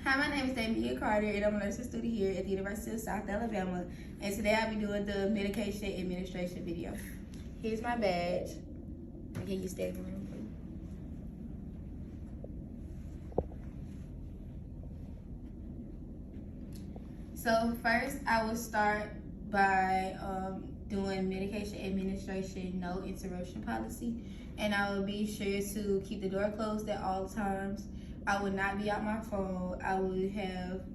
Hi, my name is Damia Carter, and I'm a nursing student here at the University of South Alabama. And today I'll be doing the medication administration video. Here's my badge. Can you stay in the room, please? So first, I will start by doing medication administration no interruption policy, and I will be sure to keep the door closed at all times. I will not be on my phone. I will have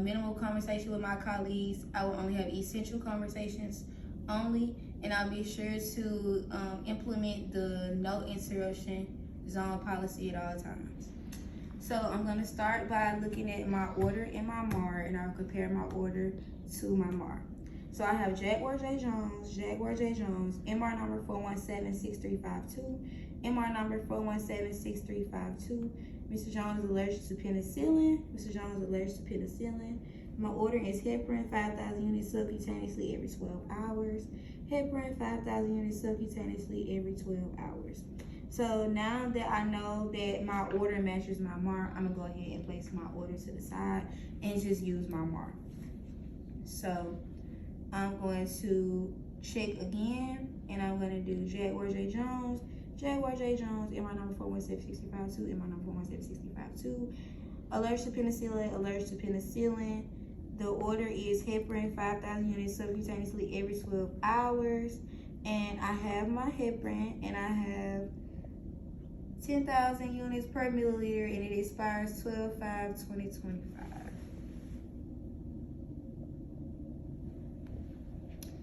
minimal conversation with my colleagues. I will only have essential conversations only, and I'll be sure to implement the no interruption zone policy at all times. So I'm going to start by looking at my order and my MAR, and I'll compare my order to my MAR. So I have Jaguar J. Jones, MR number 4176352, MR number 4176352. Mr. Jones is allergic to penicillin. My order is heparin 5,000 units subcutaneously every 12 hours. Heparin 5,000 units subcutaneously every 12 hours. So now that I know that my order matches my MAR, I'm gonna go ahead and place my order to the side and just use my MAR. So I'm going to check again, and I'm gonna do Jaguar J. Jones, MR number 4176352, MR number 4176352. Allergic to penicillin. The order is heparin 5,000 units subcutaneously every 12 hours. And I have my heparin, and I have 10,000 units per milliliter, and it expires 12/5/2025.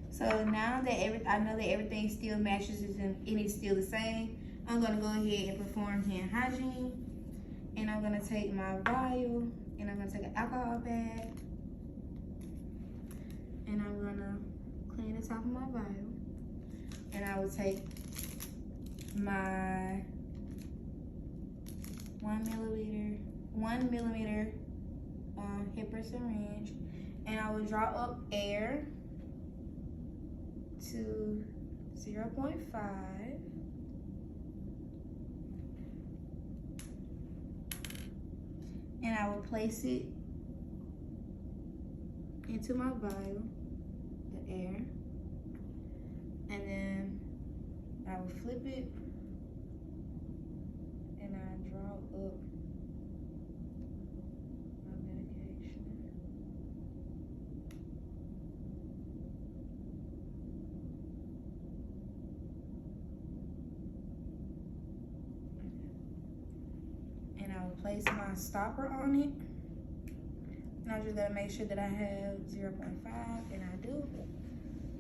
So now that I know that everything still matches and it is still the same, I'm gonna go ahead and perform hand hygiene. And I'm gonna take my vial, and I'm gonna take an alcohol bag, and I'm gonna clean the top of my vial. And I will take my 1 millimeter heparin syringe, and I will draw up air to 0.5. And I will place it into my vial, the air, and then I will flip it, and I draw up my medication. And I will place my stopper on it. And I just gotta make sure that I have 0.5, and I do.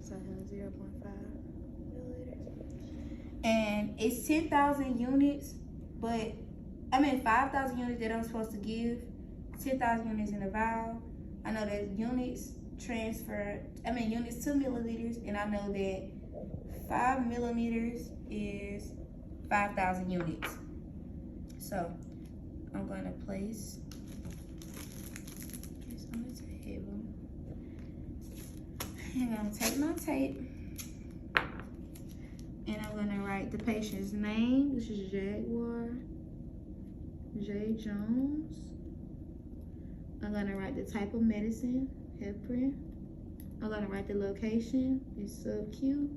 So I have 0.5 milliliters. And it's 10,000 units, but 5,000 units that I'm supposed to give, 10,000 units in a vial. I know that units to milliliters, and I know that 5 milliliters is 5,000 units. So I'm gonna place this on the table. And I'm gonna take my tape, and I'm gonna write the patient's name, which is Jaguar J. Jones. I'm gonna write the type of medicine, heparin. I'm gonna write the location, it's sub-Q.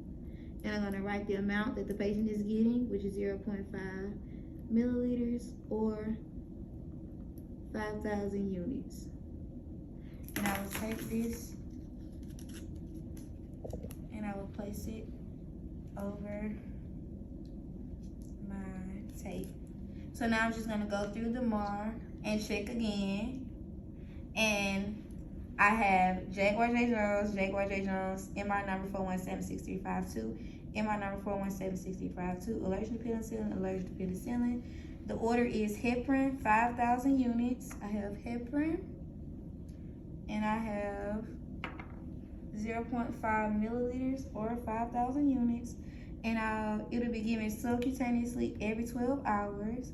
And I'm gonna write the amount that the patient is getting, which is 0.5 milliliters or 5,000 units. And I will take this, and I will place it over my tape. So now I'm just gonna go through the MAR and check again. And I have Jaguar J. Jones, MR number 4176352, MR number 4176352, allergic to penicillin. The order is heparin 5,000 units. I have heparin, and I have 0.5 milliliters or 5,000 units, and it'll be given subcutaneously every 12 hours.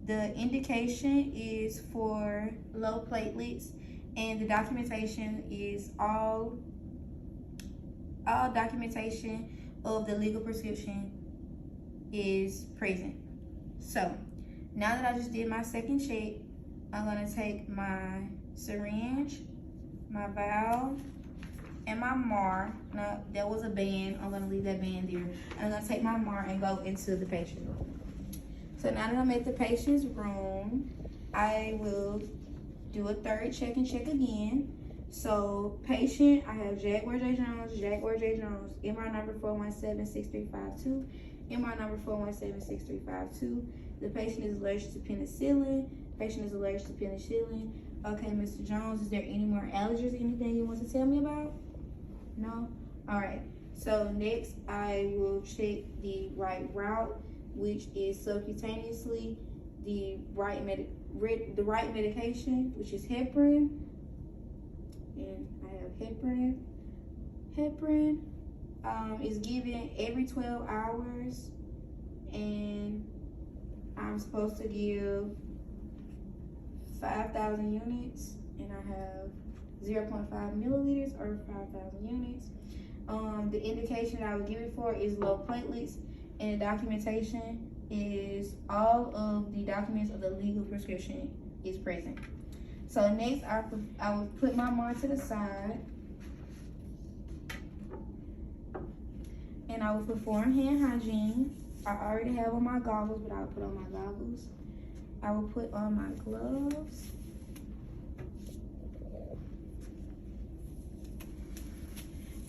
The indication is for low platelets, and the documentation is all documentation of the legal prescription is present. So now that I just did my second check, I'm gonna take my syringe, my valve, and my MAR. No, that was a band. I'm gonna leave that band there. I'm gonna take my MAR and go into the patient room. So now that I'm at the patient's room, I will do a third check and check again. So patient, I have Jaguar J. Jones, MR number 4176352, MR number 4176352. The patient is allergic to penicillin. Patient is allergic to penicillin. Okay, Mr. Jones, is there any more allergies, anything you want to tell me about? No? All right. So next, I will check the right route, which is subcutaneously the right medication, which is heparin. And I have heparin. Heparin is given every 12 hours, and I'm supposed to give 5,000 units, and I have 0.5 milliliters or 5,000 units. The indication I would give it for is low platelets, and the documentation is all of the documents of the legal prescription is present. So next, I will put my MAR to the side, and I will perform hand hygiene. I already have on my goggles, but I'll put on my goggles. I will put on my gloves.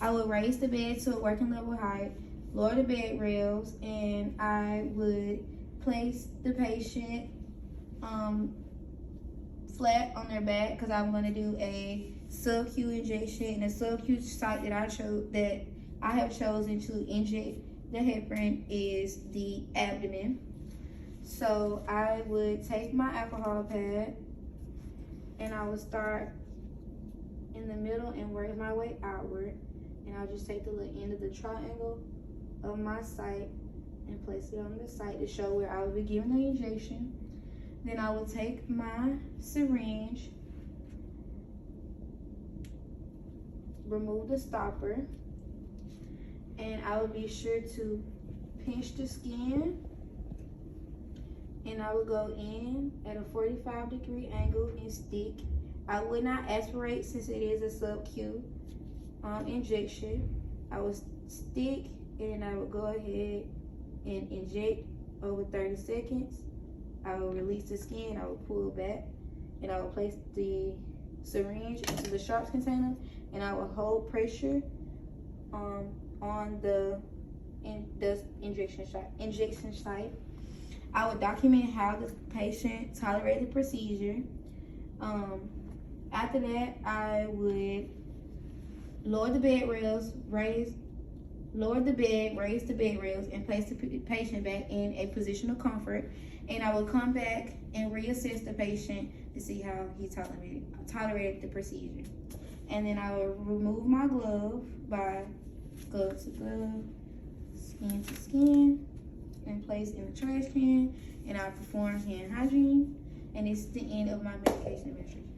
I will raise the bed to a working level height, lower the bed rails, and I would place the patient flat on their back, because I'm going to do a sub-Q injection. And the sub-Q site that I have chosen to inject the heparin is the abdomen. So I would take my alcohol pad, and I would start in the middle and work my way outward. And I'll just take the little end of the triangle of my site and place it on the site to show where I will be giving the injection. Then I will take my syringe, remove the stopper, and I will be sure to pinch the skin, and I will go in at a 45-degree angle and stick. I would not aspirate since it is a sub-Q injection. I will stick, and I will go ahead and inject over 30 seconds. I will release the skin, I will pull back, and I will place the syringe into the sharps container, and I will hold pressure on the injection site. I will document how the patient tolerated the procedure. After that, I would lower the bed rails, raise the bed rails, and place the patient back in a position of comfort. And I will come back and reassess the patient to see how he tolerated the procedure. And then I will remove my glove by glove to glove, skin to skin, and place in the trash can. And I'll perform hand hygiene. And it's the end of my medication administration.